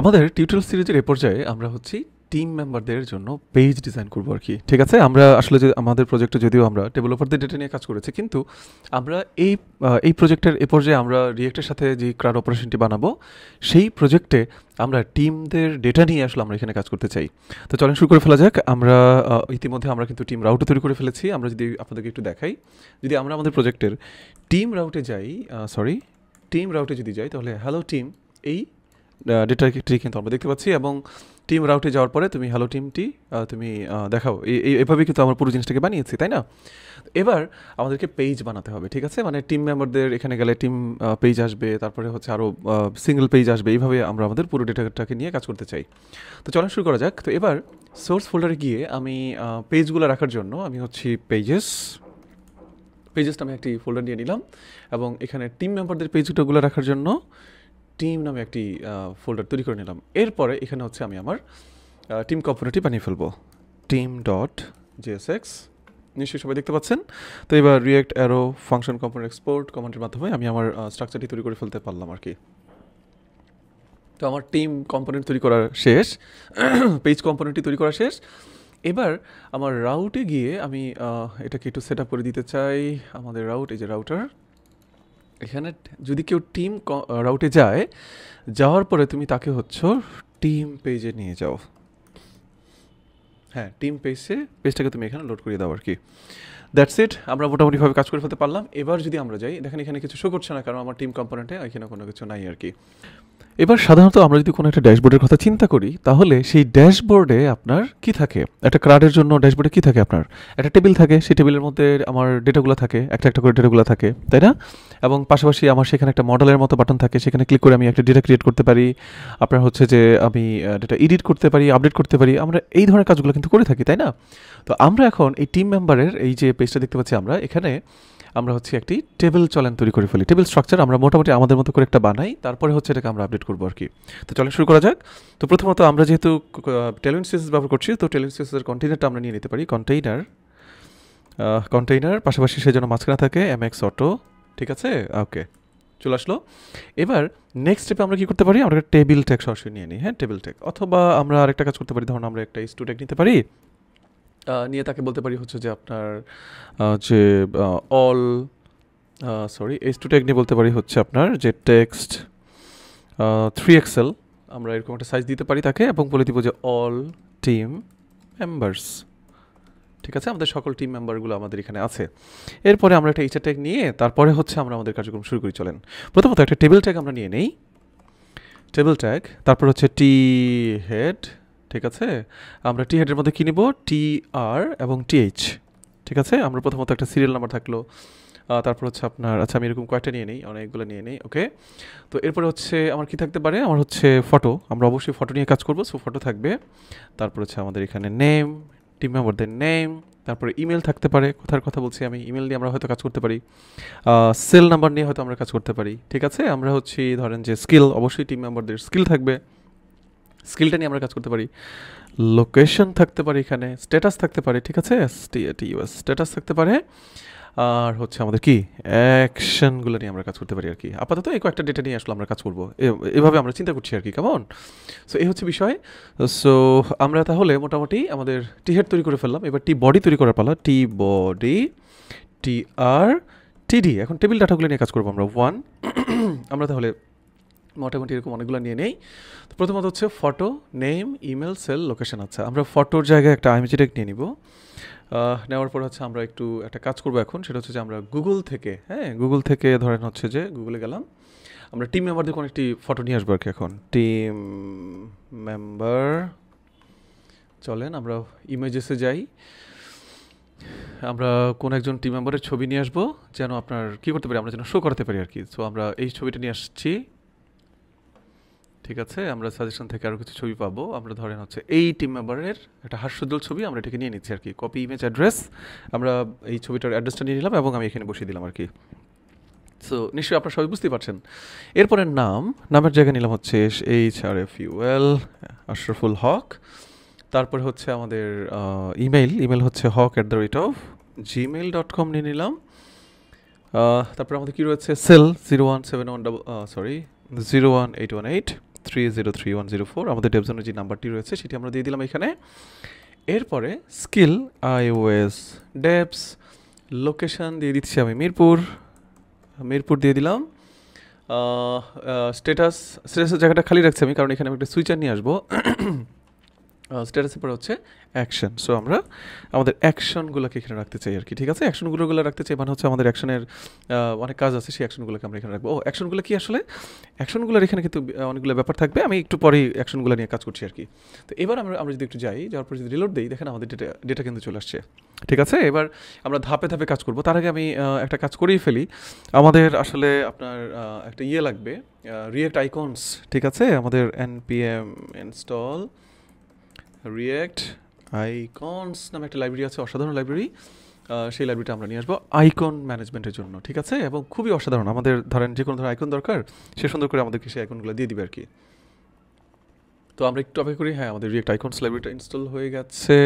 আমাদের টিউটোরিয়াল সিরিজের এ পর্যায়ে আমরা হচ্ছি টিম মেম্বারদের জন্য পেজ ডিজাইন করবো আর কি। ঠিক আছে, আমরা আসলে যে আমাদের প্রজেক্টে যদিও আমরা ডেভেলপারদের ডেটা নিয়ে কাজ করেছি, কিন্তু আমরা এই প্রজেক্টের এ পর্যায়ে আমরা রিয়েক্টের সাথে যে ক্রাউড অপারেশনটি বানাবো, সেই প্রজেক্টে আমরা টিমদের ডেটা নিয়ে আসলে আমরা এখানে কাজ করতে চাই। তো চলেন শুরু করে ফেলা যাক। আমরা ইতিমধ্যে আমরা কিন্তু টিম রাউটও তৈরি করে ফেলেছি। আমরা যদি আপনাদেরকে একটু দেখাই, যদি আমরা আমাদের প্রজেক্টের টিম রাউটে যাই, টিম রাউটে যদি যাই, তাহলে হ্যালো টিম এই ডেটাটি কিন্তু আমরা দেখতে পাচ্ছি, এবং টিম রাউটে যাওয়ার পরে তুমি হ্যালো টিমটি তুমি দেখাও, এভাবেই কিন্তু আমরা পুরো জিনিসটাকে বানিয়েছি, তাই না? এবার আমাদেরকে পেজ বানাতে হবে, ঠিক আছে? মানে টিম মেম্বারদের এখানে গেলে টিম পেজ আসবে, তারপরে হচ্ছে আরও সিঙ্গেল পেজ আসবে, এইভাবে আমরা আমাদের পুরো ডেটাটাকে নিয়ে কাজ করতে চাই। তো চলেন শুরু করা যাক। তো এবার সোর্স ফোল্ডারে গিয়ে আমি পেজগুলো রাখার জন্য আমি হচ্ছি পেজেস নামে একটি ফোল্ডার নিয়ে নিলাম, এবং এখানে টিম মেম্বারদের পেজগুলো রাখার জন্য টিম নামে একটি ফোল্ডার তৈরি করে নিলাম। এরপরে এখানে হচ্ছে আমি আমার টিম কম্পোনেন্টটি বানিয়ে ফেলবো, team.jsx, নিশ্চয়ই সবাই দেখতে পাচ্ছেন। তো এবার react arrow function component export কমান্ডের মাধ্যমে আমি আমার স্ট্রাকচারটি তৈরি করে ফেলতে পারলাম আর কি। তো আমার টিম কম্পোনেন্ট তৈরি করা শেষ, পেজ কম্পোনেন্টটি তৈরি করা শেষ। এবার আমার রাউটে গিয়ে আমি এটাকে একটু সেট আপ করে দিতে চাই। আমাদের রাউট, এই যে রাউটার, এখানে যদি কেউ টিম রাউটে যাওয়ার পরে তুমি তাকে হচ্ছে টিম পেজে নিয়ে যাও। হ্যাঁ, টিম পেজটাকে তুমি এখানে লোড করিয়ে দাও আর কি। দ্যাটস ইট, আমরা মোটামুটিভাবে কাজ করে ফেলতে পারলাম। এবার যদি আমরা যাই, দেখেন এখানে কিছু শো করছে না, কারণ আমার টিম কম্পোনেন্টে এখানে কোনো কিছু নাই আর কি। এবার সাধারণত আমরা যদি কোনো একটা ড্যাশবোর্ডের কথা চিন্তা করি, তাহলে সেই ড্যাশবোর্ডে আপনার কি থাকে? একটা ক্রাউডের জন্য ড্যাশবোর্ডে কি থাকে? আপনার একটা টেবিল থাকে, সেই টেবিলের মধ্যে আমার ডেটাগুলো থাকে, একটা একটা করে ডেটাগুলো থাকে, তাই না? এবং পাশাপাশি আমার সেখানে একটা মডেলের মতো বাটন থাকে, সেখানে ক্লিক করে আমি একটা ডেটা ক্রিয়েট করতে পারি। আপনার হচ্ছে যে আমি ডেটা এডিট করতে পারি, আপডেট করতে পারি। আমরা এই ধরনের কাজগুলো কিন্তু করে থাকি, তাই না? তো আমরা এখন এই টিম মেম্বারের এই যে পেজটা দেখতে পাচ্ছি, আমরা এখানে আমরা হচ্ছে একটি টেবিল চলেন তৈরি করে ফেলি। টেবিল স্ট্রাকচার আমরা মোটামুটি আমাদের মতো করে একটা বানাই, তারপরে হচ্ছে এটাকে আমরা আপডেট করবো আর কি। তো চলেন শুরু করা যাক। তো প্রথমত আমরা যেহেতু টেলভিন সিএসএস ব্যবহার করছি, তো টেলভিন সিএসএসের কন্টেইনারটা আমরা নিয়ে নিতে পারি। কন্টেইনার পাশাপাশি সেই জন্য মাঝখানে থাকে এমএক্স অটো, ঠিক আছে? ওকে, চলে আসলো। এবার নেক্সট স্টেপে আমরা কি করতে পারি? আমরা টেবিল ট্যাগ সরাসরি নিয়ে নিই। হ্যাঁ, টেবিল ট্যাগ, অথবা আমরা আরেকটা কাজ করতে পারি, ধরুন আমরা একটা স্টুডেন্ট নিতে পারি, নিয়ে তাকে বলতে পারি হচ্ছে যে আপনার যে অল টু ট্যাগ নিয়ে বলতে পারি হচ্ছে আপনার যে টেক্সট 3XL, আমরা এরকম একটা সাইজ দিতে পারি তাকে, এবং বলে দিব যে অল টিম মেম্বার্স, ঠিক আছে? আমাদের সকল টিম মেম্বারগুলো আমাদের এখানে আছে। এরপরে আমরা একটা এইচআর ট্যাগ নিয়ে তারপরে হচ্ছে আমরা আমাদের কার্যক্রম শুরু করি। চলেন প্রথমত একটা টেবিল ট্যাগ আমরা নিয়ে নেই, টেবিল ট্যাগ, তারপর হচ্ছে টি হেড, ঠিক আছে? আমরা টি হেডের মধ্যে কী নিব? TR এবং TH, ঠিক আছে? আমরা প্রথমত একটা সিরিয়াল নাম্বার থাকলো, তারপর হচ্ছে আপনার, আচ্ছা আমি এরকম কয়েকটা নিয়ে নিই, অনেকগুলো নিয়ে নিই, ওকে? তো এরপরে হচ্ছে আমার কি থাকতে পারে? আমার হচ্ছে ফটো, আমরা অবশ্যই ফটো নিয়ে কাজ করবো, সো ফটো থাকবে। তারপর হচ্ছে আমাদের এখানে নেম, টিম মেম্বারদের নেম, তারপরে ইমেল থাকতে পারে। কোথার কথা বলছি আমি? ইমেল নিয়ে আমরা হয়তো কাজ করতে পারি, সেল নাম্বার নিয়ে হয়তো আমরা কাজ করতে পারি, ঠিক আছে? আমরা হচ্ছে ধরেন যে স্কিল, অবশ্যই টিম মেম্বারদের স্কিল থাকবে, স্কিলটা নিয়ে আমরা কাজ করতে পারি। লোকেশন থাকতে পারে, এখানে স্ট্যাটাস থাকতে পারে, ঠিক আছে? স্ট্যাটাস থাকতে পারে। আর হচ্ছে আমাদের কি অ্যাকশনগুলো নিয়ে আমরা কাজ করতে পারি আর কি। আপাতত এই কয়েকটা ডেটা নিয়ে আসলে আমরা কাজ করবো, এভাবে আমরা চিন্তা করছি আর কি, কেমন? সো এই হচ্ছে বিষয়। সো আমরা তাহলে মোটামুটি আমাদের টি হেড তৈরি করে ফেললাম। এবার টি বডি তৈরি করার পালা, টি বডি, TR, TD। এখন টেবিল ডাটাগুলো নিয়ে কাজ করবো আমরা। আমরা তাহলে মোটামুটি এরকম অনেকগুলো নিয়ে নেই। তো প্রথমত হচ্ছে photo, name, email, cell, location. আচ্ছা, আমরা ফটোর জায়গায় একটা IMG ট্যাগ নিয়ে নিব। নেওয়ার পর হচ্ছে আমরা একটা কাজ করবো এখন, সেটা হচ্ছে যে আমরা গুগল থেকে ধরেন হচ্ছে যে গুগলে গেলাম, আমরা টিম মেম্বারদের কোনো একটি ফটো নিয়ে আসবো আর কি। এখন টিম মেম্বার, চলেন আমরা ইমেজেসে যাই, আমরা কোন একজন টিম মেম্বারের ছবি নিয়ে আসবো, যেন আপনার কী করতে পারি, আমরা যেন শো করাতে পারি আর কি। সো আমরা এই ছবিটা নিয়ে আসছি, ঠিক আছে? আমরা সাজেশন থেকে আরও কিছু ছবি পাবো। আমরা ধরেন হচ্ছে এই টিম মেম্বারের একটা হাস্যোজ্জ্বল ছবি আমরা এটাকে নিয়ে নিচ্ছি আর কি। কপি ইমেজ অ্যাড্রেস, আমরা এই ছবিটার অ্যাড্রেসটা নিয়ে নিলাম এবং আমি এখানে বসিয়ে দিলাম আর কি। সো নিশ্চয়ই আপনারা সবাই বুঝতেই পারছেন। এরপরে নামের জায়গায় নিলাম হচ্ছে HRFUL, আশরাফুল হক। তারপরে হচ্ছে আমাদের ইমেল হচ্ছে hawk@gmail.com নিয়ে নিলাম। তারপরে আমাদের কী রয়েছে? সেল 01718 303.104 আমাদের ডেভ জোনের যে নাম্বারটি রয়েছে সেটি আমরা দিয়ে দিলাম এখানে। এরপরে স্কিল iOS ডেভস, লোকেশন দিয়ে দিচ্ছি আমি মিরপুর দিয়ে দিলাম। স্ট্যাটাসের জায়গাটা খালি রাখছি আমি, কারণ এখানে আমি একটা সুইচার নিয়ে আসবো। স্ট্যাটাসের পরে হচ্ছে অ্যাকশন, সো আমরা আমাদের অ্যাকশনগুলোকে এখানে রাখতে চাই আর কি, ঠিক আছে। অ্যাকশনগুলো রাখতে চাই মানে হচ্ছে আমাদের অ্যাকশনের অনেক কাজ আছে, সেই অ্যাকশনগুলোকে আমরা এখানে রাখবো। অ্যাকশনগুলো কি আসলে, অ্যাকশনগুলোর এখানে কিন্তু অনেকগুলো ব্যাপার থাকবে, আমি একটু পরেই অ্যাকশনগুলো নিয়ে কাজ করছি আর কি। তো এবার আমরা যদি একটু যাওয়ার পর যদি রিলোড দিই, দেখেন আমাদের ডেটা কিন্তু চলে আসছে, ঠিক আছে। এবার আমরা ধাপে ধাপে কাজ করব। তার আগে আমি একটা কাজ করেই ফেলি। আমাদের আসলে আপনার একটা লাগবে, রিয়েক্ট আইকনস, ঠিক আছে। আমাদের npm install রিয়েক্ট আইকনস নামে একটা লাইব্রেরি আছে, অসাধারণ লাইব্রেরি। সেই লাইব্রেরিটা আমরা নিয়ে আসবো আইকন ম্যানেজমেন্টের জন্য, ঠিক আছে। এবং খুবই অসাধারণ, আমাদের ধরেন যে কোনো ধরনের আইকন দরকার, সে সুন্দর করে আমাদেরকে সেই আইকনগুলো দিয়ে দিবে আর কি। তো আমরা একটু অপেক্ষা করি। হ্যাঁ, আমাদের রিয়েক্ট আইকনস লাইব্রেরিটা ইনস্টল হয়ে গেছে।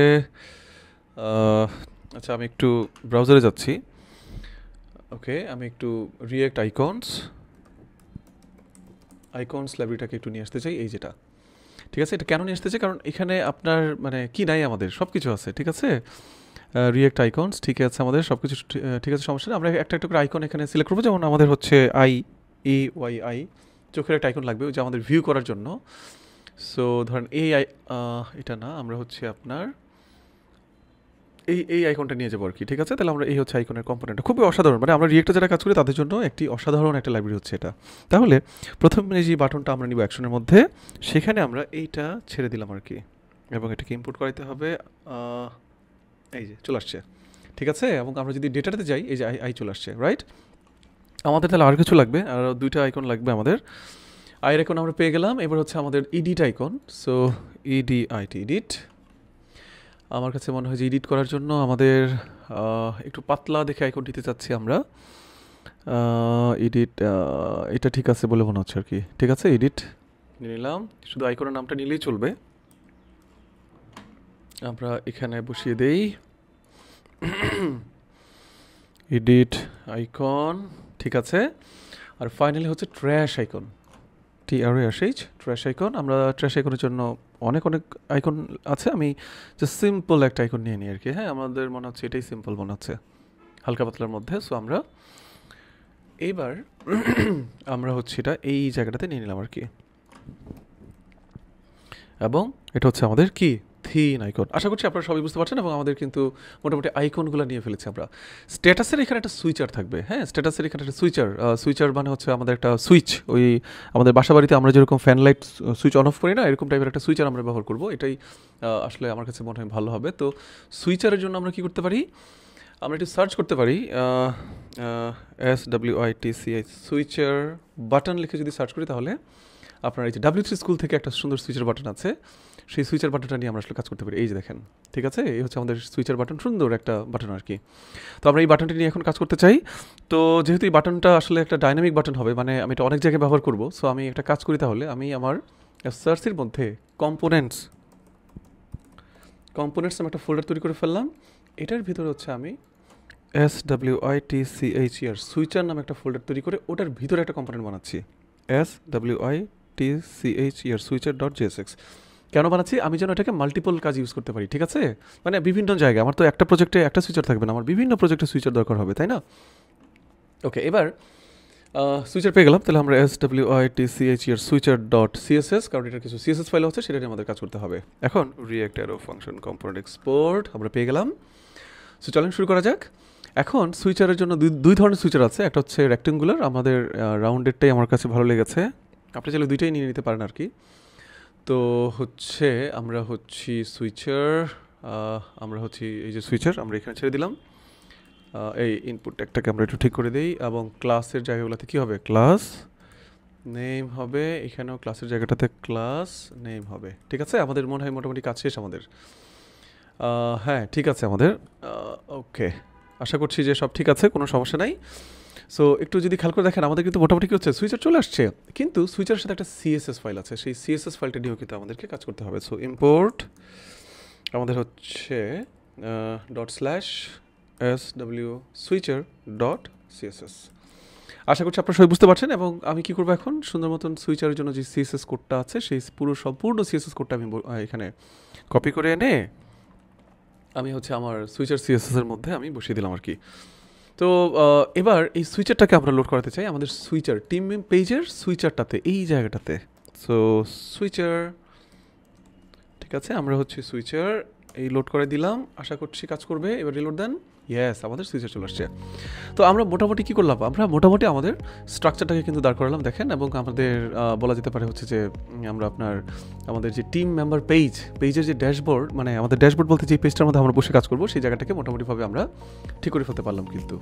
আচ্ছা, আমি একটু ব্রাউজারে যাচ্ছি। ওকে, আমি একটু রিয়েক্ট আইকনস লাইব্রেরিটাকে একটু নিয়ে আসতে চাই, এই যেটা, ঠিক আছে। এটা কেন নিয়ে আসতে চাই, কারণ এখানে আপনার মানে কি নাই, আমাদের সব কিছু আছে, ঠিক আছে। রিয়েক্ট আইকনস ঠিক আছে, আমাদের সব কিছু ঠিক আছে, সমস্যা নেই। আমরা একটা করে আইকন এখানে সিলেক্ট করবো, যেমন আমাদের হচ্ছে আই চোখের একটা আইকন লাগবে, যে আমাদের ভিউ করার জন্য। সো ধরেন এটা না, আমরা হচ্ছে আপনার এই আইকনটা নিয়ে যাবো আর কি, ঠিক আছে। তাহলে আমরা এই হচ্ছে আইকনের কম্পোনেন্টটা খুবই অসাধারণ, মানে আমরা রিয়েক্টে যারা কাজ করি তাদের জন্য একটি অসাধারণ একটা লাইব্রেরি হচ্ছে এটা। তাহলে প্রথমে যে বাটনটা আমরা নিব অ্যাকশনের মধ্যে, সেখানে আমরা এইটা ছেড়ে দিলাম আর কি, এবং এটাকে ইম্পোর্ট করাইতে হবে। এই যে চলে আসছে, ঠিক আছে। এবং আমরা যদি ডেটাতে যাই, এই যে আই চলে আসছে, রাইট। আমাদের তাহলে আর কিছু লাগবে, আর দুইটা আইকন লাগবে আমাদের। আইয়ের আইকন আমরা পেয়ে গেলাম। এবার হচ্ছে আমাদের এডিট আইকন, সো এডিট। আমার কাছে মনে হয় যে এডিট করার জন্য আমাদের একটু পাতলা দেখে আইকন দিতে চাচ্ছি আমরা। এডিট, এটা ঠিক আছে বলে মনে হচ্ছে আর কি, ঠিক আছে। এডিট নিয়ে নিলাম, শুধু আইকনের নামটা নিলেই চলবে। আমরা এখানে বসিয়ে দেই এডিট আইকন, ঠিক আছে। আর ফাইনালি হচ্ছে ট্র্যাশ আইকন, ট্র্যাশ আইকন। আমরা ট্র্যাশ আইকনের জন্য অনেক আইকন আছে, আমি জাস্ট সিম্পল একটা আইকন নিয়ে নিই আর কি। হ্যাঁ, আমাদের মনে হচ্ছে এটাই সিম্পল মনে হচ্ছে, হালকা পাতলার মধ্যে। সো আমরা এইবার আমরা হচ্ছে এটা এই জায়গাটাতে নিয়ে নিলাম আর কি, এবং এটা হচ্ছে আমাদের কি থিন আইকন। আশা করছি আপনারা সবাই বুঝতে পারছেন, এবং আমাদের কিন্তু মোটামুটি আইকনগুলো নিয়ে ফেলেছি আমরা। স্ট্যাটাসের এখানে একটা সুইচার থাকবে, হ্যাঁ, স্ট্যাটাসের এখানে একটা সুইচার মানে হচ্ছে আমাদের একটা সুইচ, ওই আমাদের বাসা বাড়িতে আমরা যেরকম fan light switch on of করি না, এরকম টাইপের একটা সুইচার আমরা ব্যবহার করব। এটাই আসলে আমার কাছে মনে হয় ভালো হবে। তো সুইচারের জন্য আমরা কি করতে পারি, আমরা একটু সার্চ করতে পারি, SWITCH সুইচার বাটন লিখে যদি সার্চ করি, তাহলে আপনার এই যে W3 স্কুল থেকে একটা সুন্দর সুইচার বাটন আছে, সেই সুইচার বাটনটা নিয়ে আমরা আসলে কাজ করতে পারি। এই যে দেখেন, ঠিক আছে, এই হচ্ছে আমাদের সুইচার বাটন, সুন্দর একটা বাটন আর কি। তো আমরা এই বাটনটি নিয়ে এখন কাজ করতে চাই। তো যেহেতু এই বাটনটা আসলে একটা ডাইনামিক বাটন হবে, মানে আমি এটা অনেক জায়গায় ব্যবহার করব, সো আমি একটা কাজ করি, তাহলে আমি আমার সার্চের মধ্যে কম্পোনেন্টস আমি একটা ফোল্ডার তৈরি করে ফেললাম। এটার ভিতরে হচ্ছে আমি SWITCHER সুইচার নামে একটা ফোল্ডার তৈরি করে ওটার ভিতরে একটা কম্পোনেন্ট বানাচ্ছি, SWITCHER সুইচার.jsx। কেন বানাচ্ছি, আমি যেন এটাকে মাল্টিপল কাজ ইউজ করতে পারি, ঠিক আছে। মানে বিভিন্ন জায়গায়, আমার তো একটা প্রজেক্টে একটা সুইচার থাকবে না, আমার বিভিন্ন প্রজেক্টে সুইচার দরকার হবে, তাই না। ওকে, এবার সুইচার পেয়ে গেলাম। তাহলে আমরা SWITCHER সুইচার.css, কারণ এটার কিছু CSS ফাইল হচ্ছে, সেটা নিয়ে আমাদের কাজ করতে হবে। এখন react arrow function component export আমরা পেয়ে গেলাম। সো চলেন শুরু করা যাক। এখন সুইচারের জন্য দুই ধরনের সুইচার আছে, একটা হচ্ছে রেক্টেঙ্গুলার, আমাদের রাউন্ডেডটাই আমার কাছে ভালো লেগেছে, আপনি চাইলে দুইটাই নিয়ে নিতে পারেন আর কি। তো হচ্ছে আমরা হচ্ছি সুইচার, আমরা হচ্ছি এই যে সুইচার, আমরা এখানে ছেড়ে দিলাম। এই ইনপুট ট্যাগটাকে আমরা একটু ঠিক করে দিই, এবং ক্লাসের জায়গাগুলোতে কী হবে, ক্লাস নেম হবে, এখানেও ক্লাসের জায়গাটাতে ক্লাস নেম হবে, ঠিক আছে। আমাদের মনে হয় মোটামুটি কাজ শেষ আমাদের। হ্যাঁ, ঠিক আছে আমাদের। ওকে, আশা করছি যে সব ঠিক আছে, কোনো সমস্যা নাই। সো একটু যদি খেয়াল করে দেখেন, আমাদের কিন্তু মোটামুটি কী হচ্ছে, সুইচার চলে আসছে, কিন্তু সুইচারের সাথে একটা CSS ফাইল আছে, সেই CSS ফাইলটা নিয়েও কিন্তু আমাদেরকে কাজ করতে হবে। সো ইম্পোর্ট আমাদের হচ্ছে ./switcher.css। আশা করছি আপনারা সবাই বুঝতে পারছেন এবং আমি কি করবো এখন সুন্দর মতন সুইচারের জন্য যে সিএসএস কোডটা আছে সেই সম্পূর্ণ সিএসএস কোডটা আমি এখানে কপি করে এনে আমি হচ্ছে আমার সুইচার সিএসএস এর মধ্যে আমি বসিয়ে দিলাম আর কি। তো এবার এই সুইচারটাকে আমরা লোড করাতে চাই আমাদের সুইচার টিম পেজের সুইচারটাতে, এই জায়গাটাতে। সো সুইচার, ঠিক আছে, আমরা হচ্ছে সুইচার এই লোড করে দিলাম, আশা করছি কাজ করবে। এবার রিলোড দেন, ইয়েস, আমাদের সুইচার চলে আসছে। তো আমরা মোটামুটি কী করলাম, আমরা মোটামুটি আমাদের স্ট্রাকচারটাকে কিন্তু দাঁড় করালাম দেখেন, এবং আমাদের বলা যেতে পারে হচ্ছে যে আমরা আমাদের যে টিম মেম্বার পেজের যে ড্যাশবোর্ড, মানে আমাদের ড্যাশবোর্ড বলতে যে পেজটার মধ্যে আমরা বসে কাজ করবো সেই জায়গাটাকে মোটামুটিভাবে আমরা ঠিক করে ফেলতে পারলাম কিন্তু।